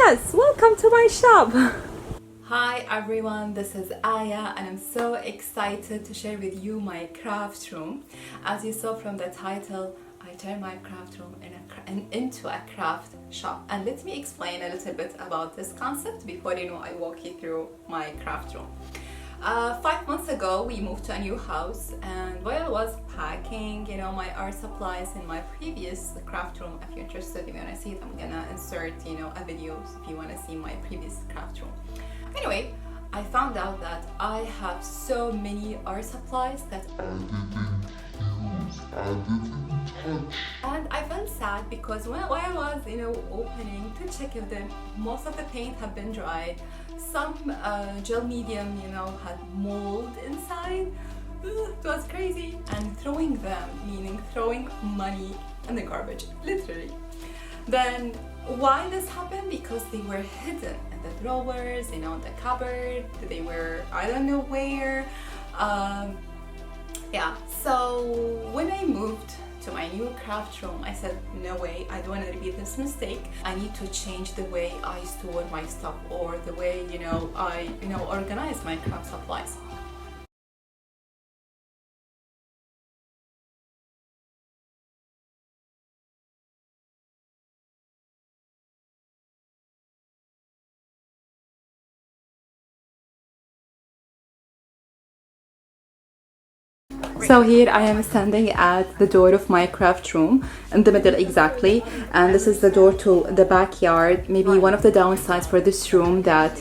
Yes, welcome to my shop. Hi everyone, this is Aya and I'm so excited to share with you my craft room. As you saw from the title, I turned my craft room into a craft shop. And let me explain a little bit about this concept before I walk you through my craft room. 5 months ago we moved to a new house, and while I was packing my art supplies in my previous craft room, if you're interested, if you want to see it, I'm gonna insert a video if you want to see my previous craft room. Anyway, I found out that I have so many art supplies that I didn't touch. And I felt sad because while I was opening to check if most of the paint had been dried, some gel medium had mold inside. It was crazy. And throwing them, meaning throwing money in the garbage, literally. Then why this happened? Because they were hidden in the drawers, in the cupboard. They were, I don't know where. Yeah, so when I moved to my new craft room, I said, no way, I don't want to repeat this mistake. I need to change the way I store my stuff, or the way I organize my craft supplies. So here I am standing at the door of my craft room, in the middle exactly, and this is the door to the backyard. Maybe one of the downsides for this room that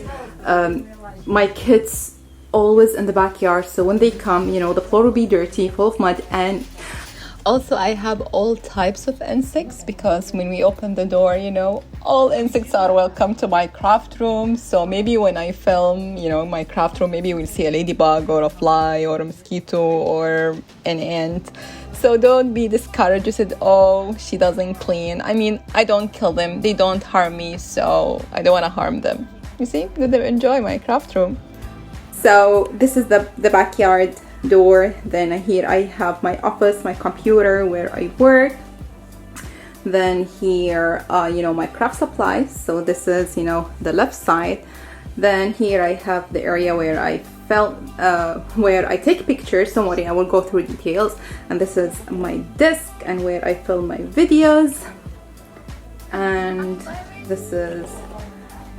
my kids always in the backyard, so when they come, the floor will be dirty, full of mud. And also I have all types of insects, because when we open the door, all insects are welcome to my craft room. So maybe when I film, my craft room, maybe we'll see a ladybug or a fly or a mosquito or an ant. So don't be discouraged. You said, oh, she doesn't clean. I mean, I don't kill them. They don't harm me, so I don't want to harm them. You see, let them enjoy my craft room. So this is the backyard door. Then here I have my office, my computer where I work. Then here my craft supplies. So this is the left side. Then here I have the area where I where I take pictures. Don't worry, I will go through details. And this is my desk and where I film my videos. And this is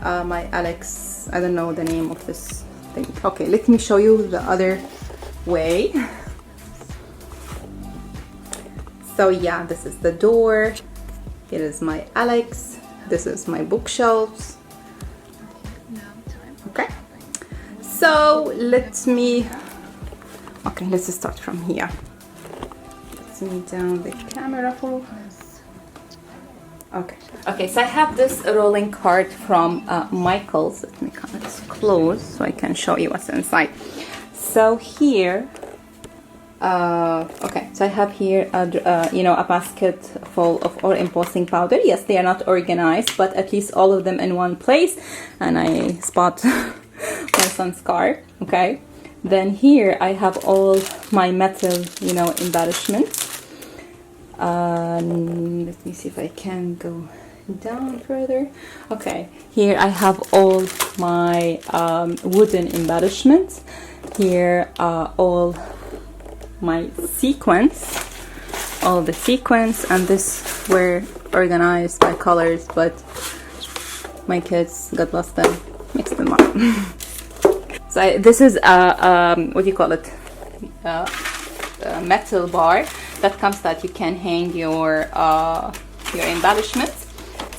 my Alex, I don't know the name of this thing. Okay, let me show you the other way. So yeah, this is the door. Here is my Alex. This is my bookshelves. Okay, so let's start from here. Let me down the camera for okay, so I have this rolling cart from Michael's. Let me kind of close so I can show you what's inside. So here, okay, so I have here a basket full of all embossing powder. Yes, they are not organized, but at least all of them in one place. And I spot my son's car. Okay, then here I have all my metal embellishments. Let me see if I can go down further. Okay, here I have all my wooden embellishments. Here are all my all the sequins, and this were organized by colors, but my kids, God bless them, mixed them up. So this is what do you call it? A metal bar that comes that you can hang your embellishments.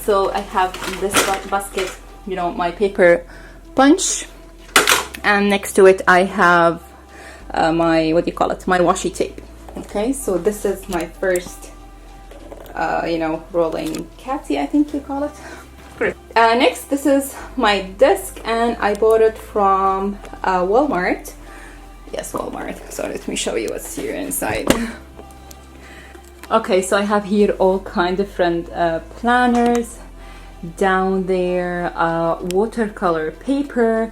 So I have this basket, my paper punch, and next to it I have my my washi tape. Okay, so this is my first rolling catty, I think you call it. Next, this is my desk, and I bought it from Walmart. Yes, Walmart. So let me show you what's here inside. Okay, so I have here all kind of different planners. Down there, watercolor paper.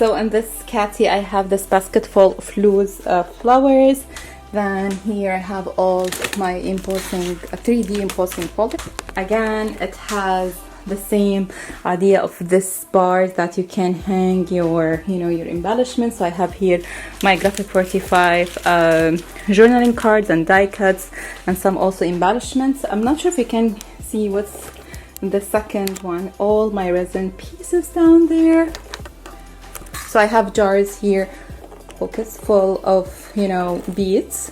So in this catty, I have this basket full of loose flowers. Then here I have all my embossing, 3D embossing folder. Again, it has the same idea of this bar that you can hang your, your embellishments. So I have here my graphic 45 journaling cards and die cuts, and some also embellishments. I'm not sure if you can see what's in the second one. All my resin pieces down there. So I have jars here, pockets full of, beads.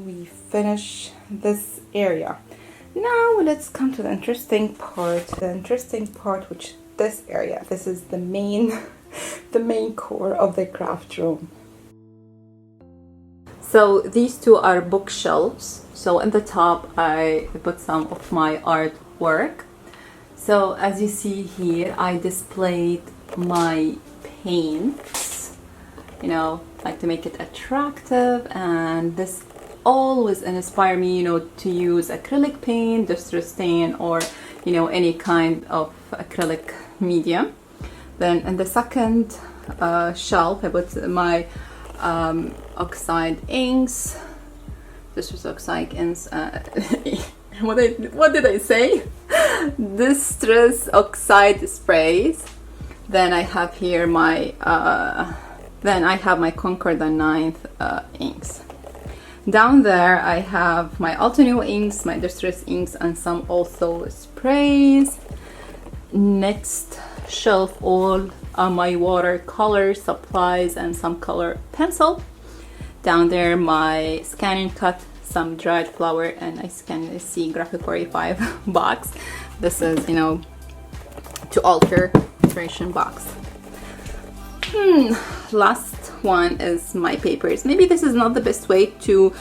We finish this area. Now let's come to the interesting part. Which this area. This is the main, the main core of the craft room. So these two are bookshelves. So in the top, I put some of my artwork. So as you see here, I displayed my paints. Like to make it attractive, and this always inspire me, to use acrylic paint, Distress-Stain, or any kind of acrylic medium. Then in the second shelf, I put my oxide inks. This was oxide inks. What did I say? Distress oxide sprays. Then I have here my Concord the 9th inks. Down there I have my Altenew inks, my Distress inks, and some also sprays. Next shelf, all my watercolor supplies and some color pencil. Down there my Scan and Cut, some dried flower, and I can see graphic 45 box. This is, to alter inspiration box. Last one is my papers. Maybe this is not the best way to,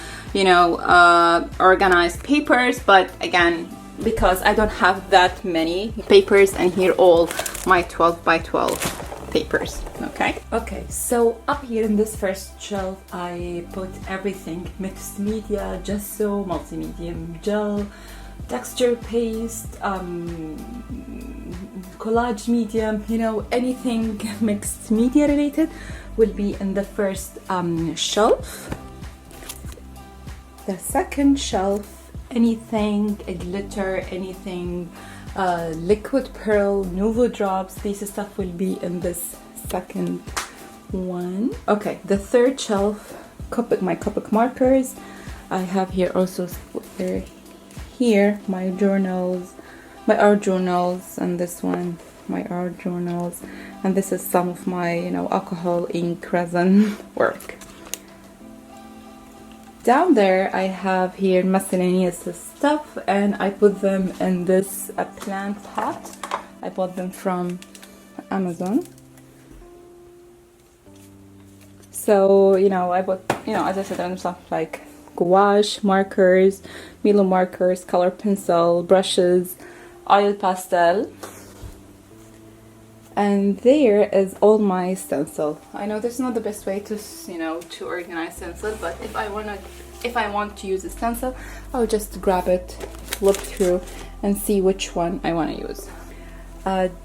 organize papers, but again, because I don't have that many papers, and here all my 12 by 12 papers. Okay, so up here in this first shelf, I put everything: mixed media, gesso, multimedia gel, texture paste, collage medium, anything mixed media related will be in the first shelf. The second shelf, anything glitter, anything liquid pearl, Nuvo drops, these stuff will be in this second one. Okay, the third shelf, my Copic markers. I have here also here my journals, my art journals, and this one my art journals, and this is some of my alcohol ink resin work. Down there I have here miscellaneous stuff, and I put them in this plant pot. I bought them from Amazon. So I bought as I said, random stuff like gouache, markers, Milo markers, color pencil, brushes, oil pastel. And there is all my stencil. I know this is not the best way to to organize stencil, but if I want to use a stencil, I'll just grab it, look through, and see which one I want to use.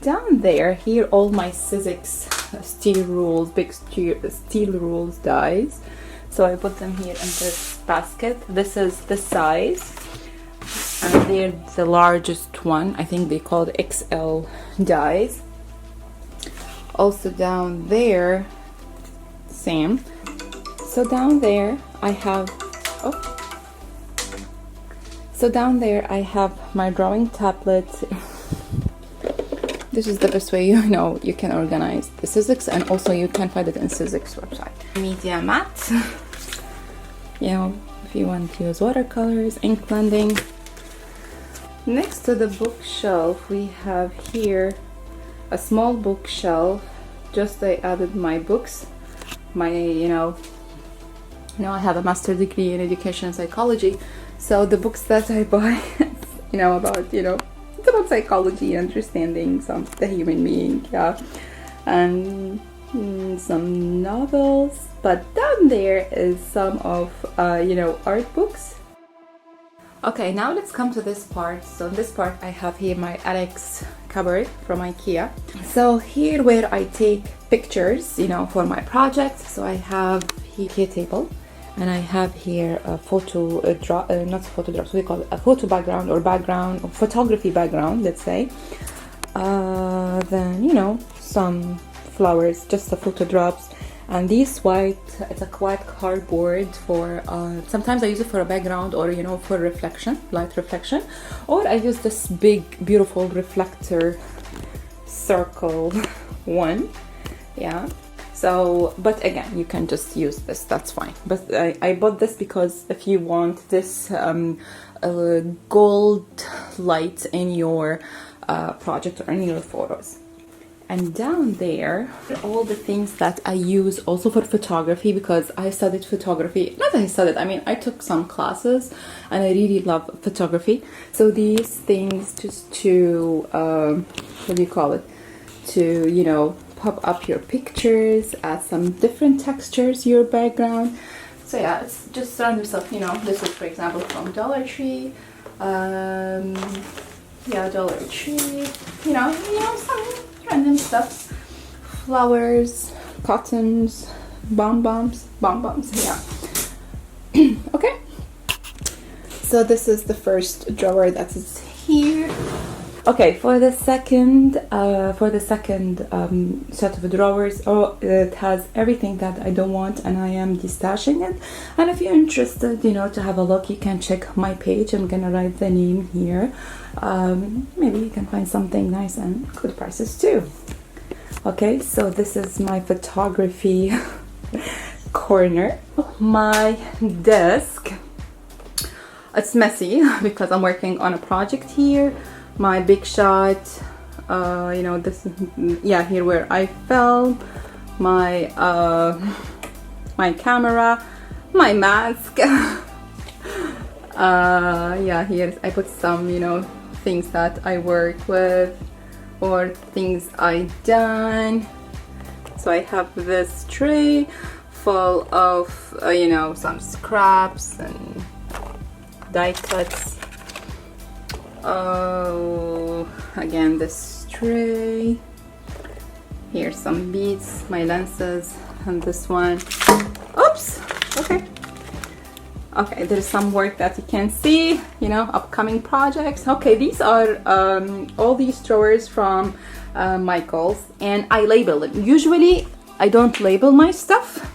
Down there, here all my Sizzix steel rules, big steel rules dies. So I put them here in this basket. This is the size, and they're the largest one. I think they call it XL dies. Also down there, same. So down there I have my drawing tablet. This is the best way you can organize the Sizzix, and also you can find it in Sizzix website. Media mat. If you want to use watercolors, ink blending. Next to the bookshelf, we have here a small bookshelf. Just I added my books, my I have a master's degree in education psychology, so the books that I buy it's about psychology, understanding the human being. and some novels. But down there is some of art books. Okay, now let's come to this part. So in this part I have here my Alex cupboard from IKEA. So here where I take pictures, for my projects. So I have here table, and I have here a photo not photo drops, we call it a photo background or photography background, let's say. Then some flowers, just the photo drops. And it's a white cardboard for sometimes I use it for a background, or for reflection, light reflection, or I use this big beautiful reflector circle one. Yeah, so but again, you can just use this, that's fine. But I bought this because if you want this gold light in your project or in your photos. And down there, all the things that I use also for photography, because I studied photography. Not that I studied, I mean, I took some classes and I really love photography. So these things just to, what do you call it? To, pop up your pictures, add some different textures to your background. So yeah, it's just surround yourself, this is for example from Dollar Tree. Yeah, Dollar Tree, some random stuff, flowers, cottons, bonbons, yeah. Okay, so this is the first drawer that is here. Okay, for the second set of drawers, it has everything that I don't want, and I am destashing it. And if you're interested, to have a look, you can check my page. I'm gonna write the name here. Maybe you can find something nice and good prices too. Okay, so this is my photography corner. My desk, it's messy because I'm working on a project here. My big shot, this, yeah, here where I film, my my camera, my mask. Yeah, here I put some, things that I work with or things I done. So I have this tray full of, some scraps and die cuts. Oh, again, this tray. Here's some beads, my lenses, and this one. Oops, okay. Okay, there's some work that you can see, upcoming projects. Okay, these are all these drawers from Michaels, and I label them. Usually, I don't label my stuff.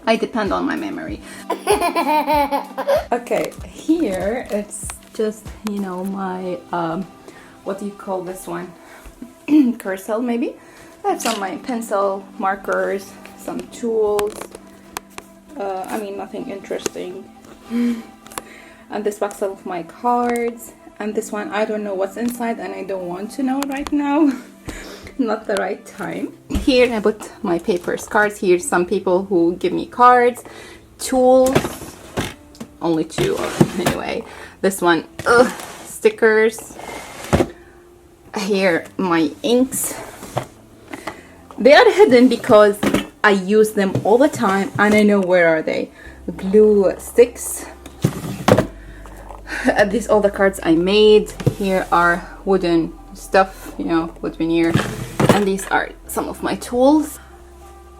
I depend on my memory. Okay, here it's just, my, what do you call this one? Cursor, maybe? I have some of my pencil, markers, some tools. I mean, nothing interesting. And this box of my cards. And this one, I don't know what's inside, and I don't want to know right now. Not the right time. Here I put my papers, cards. Here's some people who give me cards, tools. Only two, anyway. This one, stickers. Here, my inks. They are hidden because I use them all the time, and I know where are they. Glue sticks. These all the cards I made. Here are wooden stuff, wood veneer. And these are some of my tools.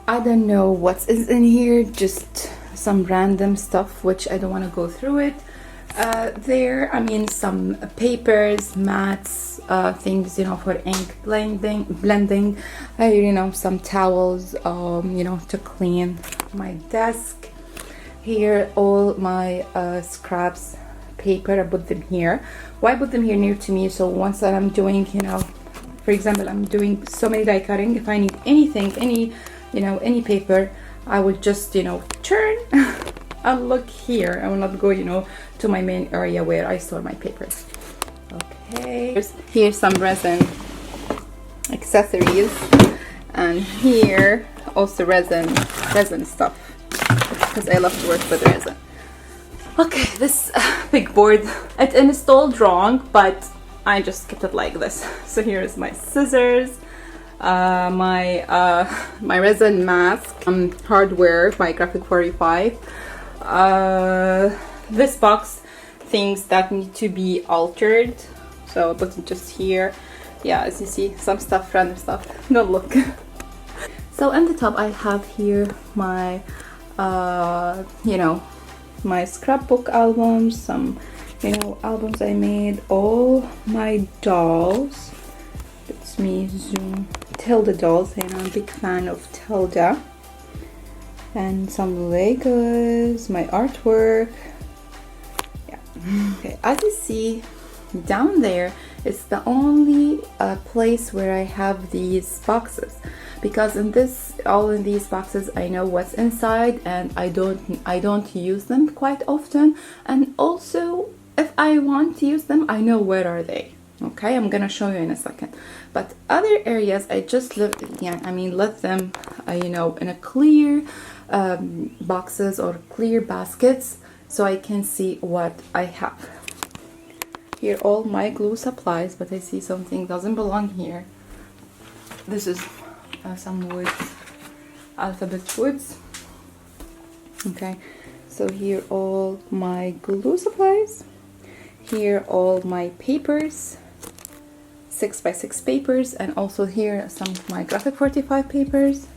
I don't know what is in here, just some random stuff which I don't want to go through it. I mean, some papers, mats, things, for ink blending, some towels, to clean my desk. Here, all my scraps, paper, I put them here. Why put them here near to me? So once that I'm doing, for example, I'm doing so many die cutting, if I need anything, any paper, I would just, turn and look here. I will not go, to my main area where I store my papers. Okay. Here's some resin accessories, and here also resin stuff, because I love to work with resin. Okay, this big board, it installed wrong, but I just kept it like this. So here's my scissors, my resin mask, hardware by Graphic 45. This box, things that need to be altered, so I put it just here. Yeah, as you see, some stuff, random stuff. No, look. So in the top I have here my you know, my scrapbook albums, some, you know, albums I made, all my dolls. It's me zoom Tilda dolls, and I'm a big fan of Tilda. And some Legos, my artwork. Yeah. Okay, as you see down there, it's the only place where I have these boxes, because all in these boxes I know what's inside, and I don't use them quite often, and also if I want to use them I know where are they. Okay, I'm gonna show you in a second. But other areas I just let them you know, in a clear boxes or clear baskets, so I can see what I have. Here all my glue supplies, but I see something doesn't belong here. This is some wood, alphabet woods. Okay, so here all my glue supplies. Here all my papers, 6x6 papers, and also here some of my Graphic 45 papers.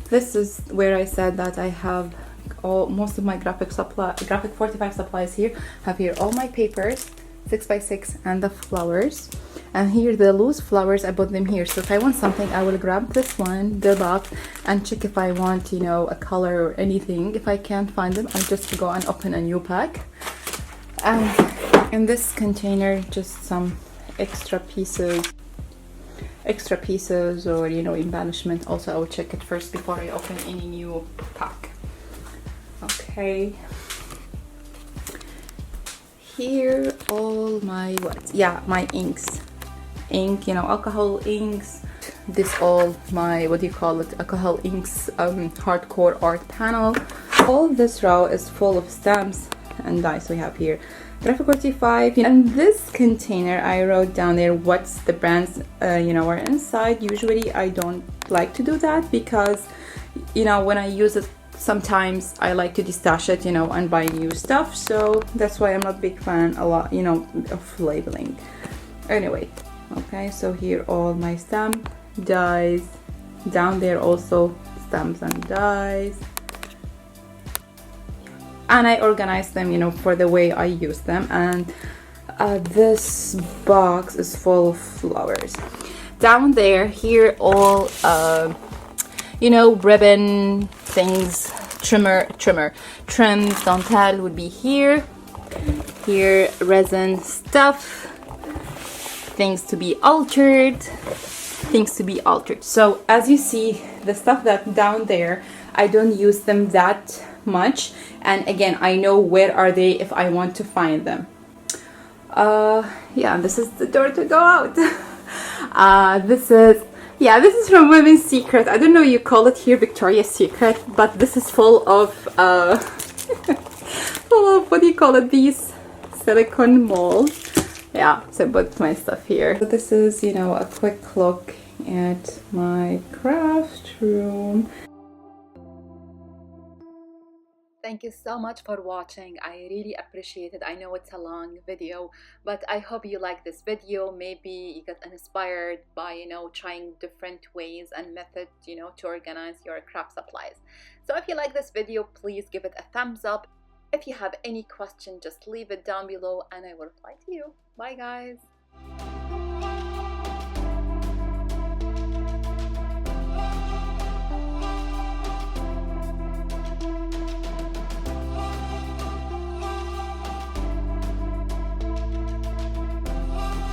This is where I said that I have most of my Graphic 45 supplies here. Have here all my papers, 6x6, and the flowers. And here the loose flowers, I put them here, so if I want something I will grab this one, the box, and check if I want, you know, a color or anything. If I can't find them, I just go and open a new pack. And in this container, just some extra pieces, or, you know, embellishment. Also I will check it first before I open any new pack. Okay, here all my my inks, you know, alcohol inks. This all my, what do you call it, alcohol inks, hardcore art panel. All this row is full of stamps and dies. We have here Graphic 45, and this container I wrote down there what's the brands you know, are inside. Usually I don't like to do that because, you know, when I use it sometimes I like to destash it, you know, and buy new stuff, so that's why I'm not a big fan you know, of labeling. Anyway, okay, so here all my stamp dies, down there also stamps and dies, and I organize them, you know, for the way I use them. And this box is full of flowers. Down there, here all you know, ribbon things, trims, dentelle would be here. Here resin stuff, things to be altered. So as you see, the stuff that down there, I don't use them that much, and again I know where are they if I want to find them. Yeah, this is the door to go out. This is from Women's Secret. I don't know, you call it here Victoria's Secret, but this is full of what do you call it, these silicone molds. Yeah, so I put my stuff here. So this is, you know, a quick look at my craft room. Thank you so much for watching. I really appreciate it. I know it's a long video, but I hope you like this video. Maybe you got inspired by, you know, trying different ways and methods, you know, to organize your craft supplies. So if you like this video, please give it a thumbs up. If you have any question, just leave it down below and I will reply to you. Bye guys.